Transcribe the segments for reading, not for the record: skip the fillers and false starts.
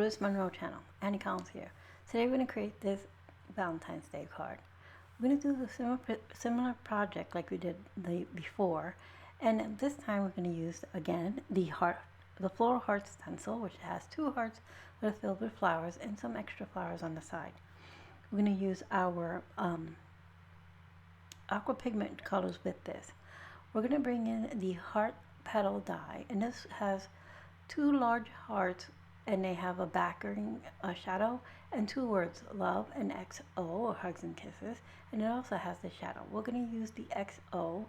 Brutus Monroe channel. Annie Collins here. Today we're going to create this Valentine's Day card. We're going to do the similar project like we did before, and this time we're going to use again the floral heart stencil, which has two hearts that are filled with flowers and some extra flowers on the side. We're going to use our Aqua Pigment colors with this. We're going to bring in the heart petal die, and this has two large hearts, and they have a backing, a shadow, and two words, love and XO, or hugs and kisses, and it also has the shadow. We're going to use the XO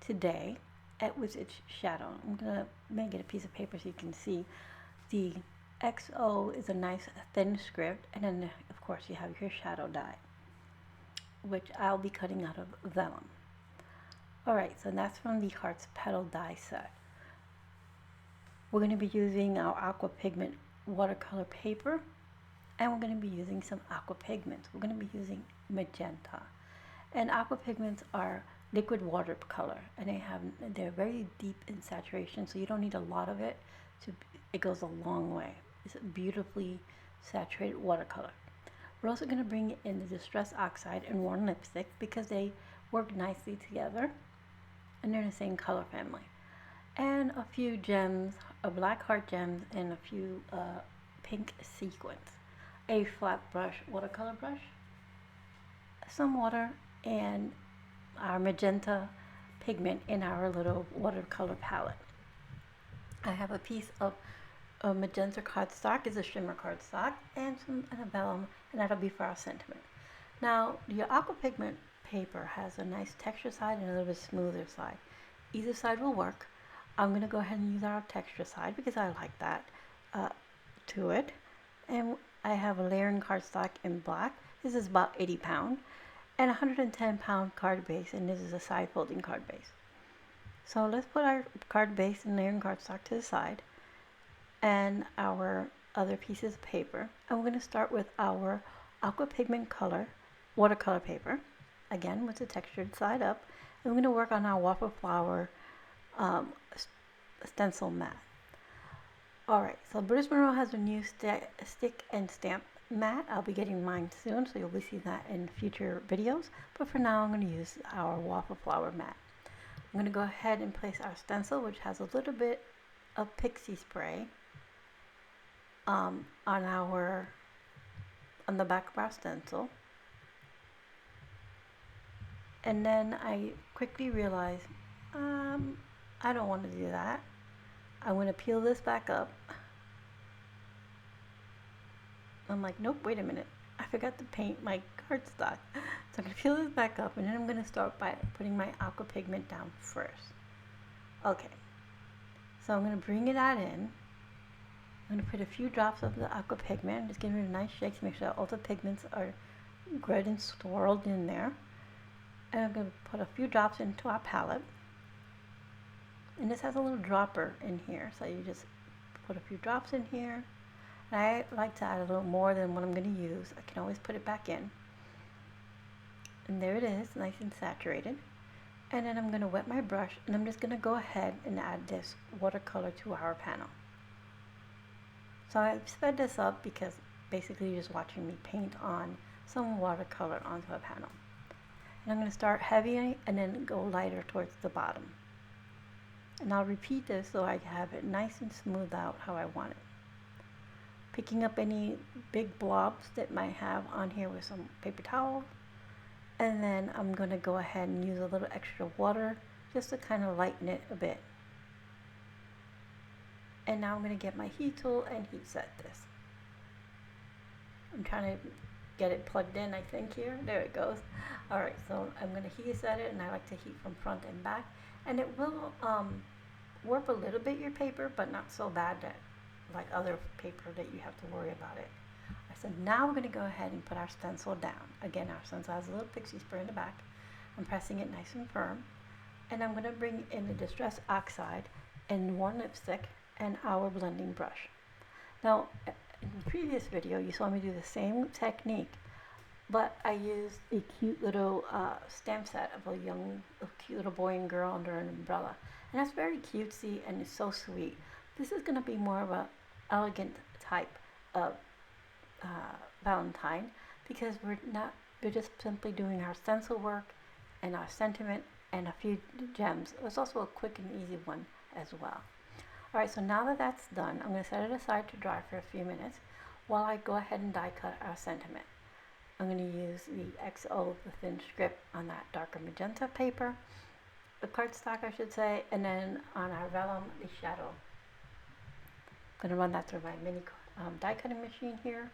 today with its shadow. I'm going to make it a piece of paper so you can see. The XO is a nice thin script, and then of course you have your shadow die, which I'll be cutting out of vellum. Alright, so that's from the Hearts Petal die set. We're going to be using our Aqua Pigment watercolor paper, and we're going to be using some Aqua Pigments. We're going to be using Magenta. And Aqua Pigments are liquid watercolor, and they're very deep in saturation, so you don't need a lot of it. It goes a long way. It's a beautifully saturated watercolor. We're also going to bring in the Distress Oxide and Worn Lipstick because they work nicely together, and they're in the same color family. And a few gems, a black heart gems, and a few pink sequins. A flat brush, watercolor brush, some water, and our magenta pigment in our little watercolor palette. I have a piece of magenta cardstock, is a shimmer cardstock, and a vellum, and that'll be for our sentiment. Now, your Aqua Pigment paper has a nice texture side and a little bit smoother side. Either side will work. I'm going to go ahead and use our texture side because I like that to it. And I have a layering cardstock in black. This is about 80 pound and 110 pound card base, and this is a side folding card base. So let's put our card base and layering cardstock to the side and our other pieces of paper. And we're going to start with our Aqua Pigment color watercolor paper, again with the textured side up. And we're going to work on our waffle flower stencil mat. Alright, so Brutus Monroe has a new stick and stamp mat. I'll be getting mine soon, so you'll be seeing that in future videos. But for now, I'm going to use our waffle flower mat. I'm going to go ahead and place our stencil, which has a little bit of pixie spray on the back of our stencil. And then I quickly realized I don't want to do that. I'm going to peel this back up. I'm like, nope, wait a minute. I forgot to paint my cardstock. So I'm going to peel this back up, and then I'm going to start by putting my Aqua Pigment down first. Okay. So I'm going to bring that in. I'm going to put a few drops of the Aqua Pigment. Just give it a nice shake to make sure that all the pigments are good and swirled in there. And I'm going to put a few drops into our palette. And this has a little dropper in here, so you just put a few drops in here. And I like to add a little more than what I'm going to use. I can always put it back in. And there it is, nice and saturated. And then I'm going to wet my brush, and I'm just going to go ahead and add this watercolor to our panel. So I've sped this up because basically you're just watching me paint on some watercolor onto a panel. And I'm going to start heavy and then go lighter towards the bottom. And I'll repeat this so I have it nice and smooth out how I want it. Picking up any big blobs that might have on here with some paper towel. And then I'm going to go ahead and use a little extra water just to kind of lighten it a bit. And now I'm going to get my heat tool and heat set this. I'm trying to get it plugged in, I think, here. There it goes. Alright, so I'm going to heat set it, and I like to heat from front and back. And it will warp a little bit your paper, but not so bad that like other paper that you have to worry about it. I said now we're going to go ahead and put our stencil down. Again, our stencil has a little pixie spray in the back. I'm pressing it nice and firm. And I'm going to bring in the Distress Oxide and Worn Lipstick and our blending brush. Now, in the previous video, you saw me do the same technique, but I used a cute little stamp set of a cute little boy and girl under an umbrella. And that's very cutesy and it's so sweet. This is going to be more of a elegant type of Valentine, because we're just simply doing our stencil work and our sentiment and a few gems. It was also a quick and easy one as well. Alright, so now that that's done, I'm going to set it aside to dry for a few minutes while I go ahead and die cut our sentiment. I'm going to use the XO, the thin script, on that darker magenta paper, the cardstock I should say, and then on our vellum, the shadow. I'm going to run that through my mini die cutting machine here.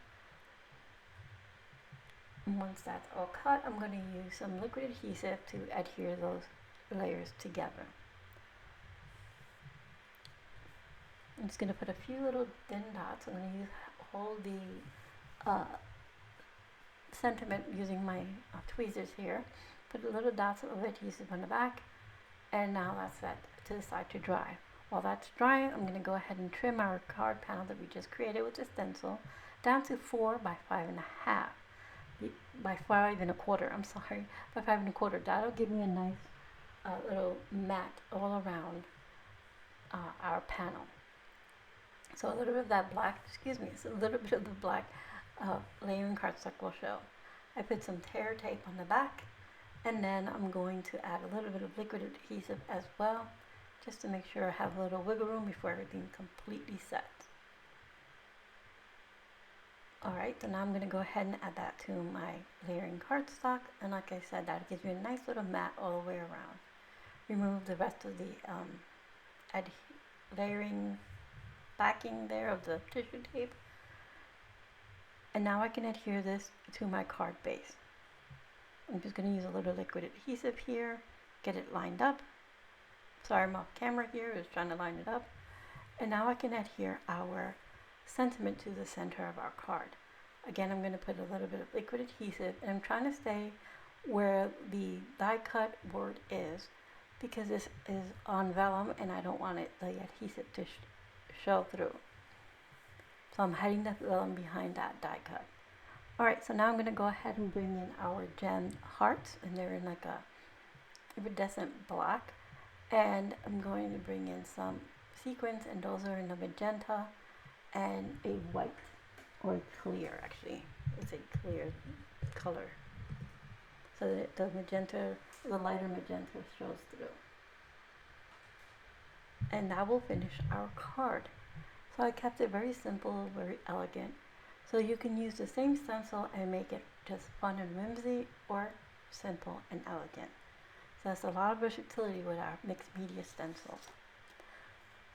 And once that's all cut, I'm going to use some liquid adhesive to adhere those layers together. I'm just going to put a few little thin dots. I'm going to hold the sentiment using my tweezers here. Put little dots of adhesive on the back, and now that's set to the side to dry. While that's drying, I'm going to go ahead and trim our card panel that we just created with the stencil down to 4 by 5.5. By 5 1/4, I'm sorry, by 5 1/4. That'll give me a nice little mat all around our panel. So a little bit of that black, so a little bit of the black layering cardstock will show. I put some tear tape on the back, and then I'm going to add a little bit of liquid adhesive as well, just to make sure I have a little wiggle room before everything's completely set. Alright, so now I'm going to go ahead and add that to my layering cardstock, and like I said, that gives you a nice little mat all the way around. Remove the rest of the layering backing there of the tissue tape, and now I can adhere this to my card base. I'm just going to use a little liquid adhesive here, get it lined up. Sorry, I'm off camera here, I was trying to line it up. And now I can adhere our sentiment to the center of our card. Again, I'm going to put a little bit of liquid adhesive, and I'm trying to stay where the die cut word is, because this is on vellum and I don't want the adhesive to show through. So I'm hiding the vellum behind that die cut. Alright, so now I'm going to go ahead and bring in our gem hearts, and they're in like a iridescent black, and I'm going to bring in some sequins, and those are in the magenta and a white, or clear actually, it's a clear color, so that the magenta, the lighter magenta shows through. And that will finish our card. So I kept it very simple, very elegant. So you can use the same stencil and make it just fun and whimsy, or simple and elegant. So that's a lot of versatility with our mixed media stencils.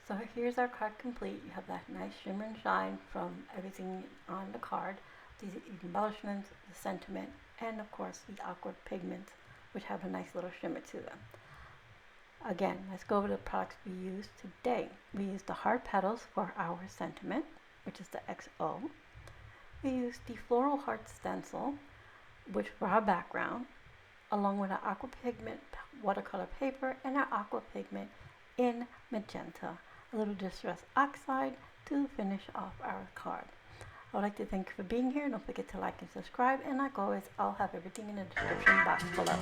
So here's our card complete. You have that nice shimmer and shine from everything on the card, these embellishments, the sentiment, and of course the Aqua pigments, which have a nice little shimmer to them. Again, let's go over the products we used today. We used the hard petals for our sentiment, which is the XO. We used the floral heart stencil, which for our background, along with our Aqua pigment watercolor paper and our Aqua pigment in magenta, a little distressed oxide to finish off our card. I would like to thank you for being here. Don't forget to like and subscribe, and like always, I'll have everything in the description box below.